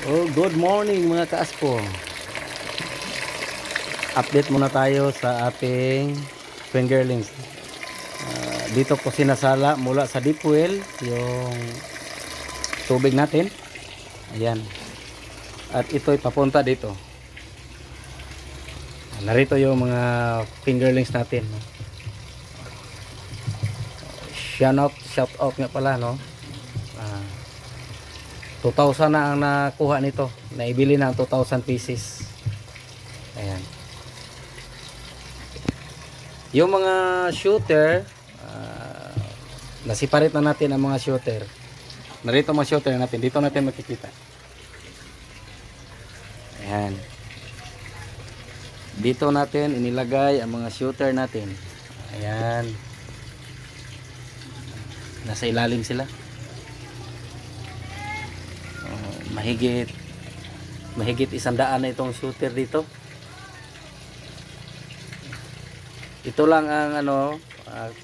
Oh, good morning mga kaaspo. Update muna tayo sa ating fingerlings. Dito ko sinasala mula sa deep well yung tubig natin. Ayan. At ito'y papunta dito. Narito yung mga fingerlings natin. Shout out nga pala, no? 2,000 na ang nakuha nito. Naibili na ang 2,000 pieces. Ayan. Yung mga shooter, nasiparit na natin ang mga shooter. Narito mga shooter natin. Dito natin makikita. Ayan. Dito natin inilagay ang mga shooter natin. Ayan. Nasa ilalim sila. Mahigit 100 na itong shooter dito. Ito lang ang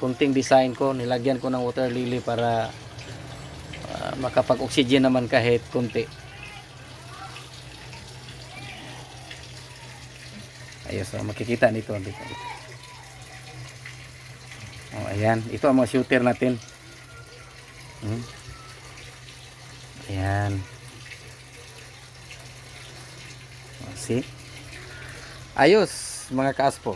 kunting design ko, nilagyan ko ng water lily para makapag-oxygen naman kahit kunti. Ayos, makikita nito dito. Ayan, ito ang mga shooter natin. Ayan. See? Ayos mga kaaspo.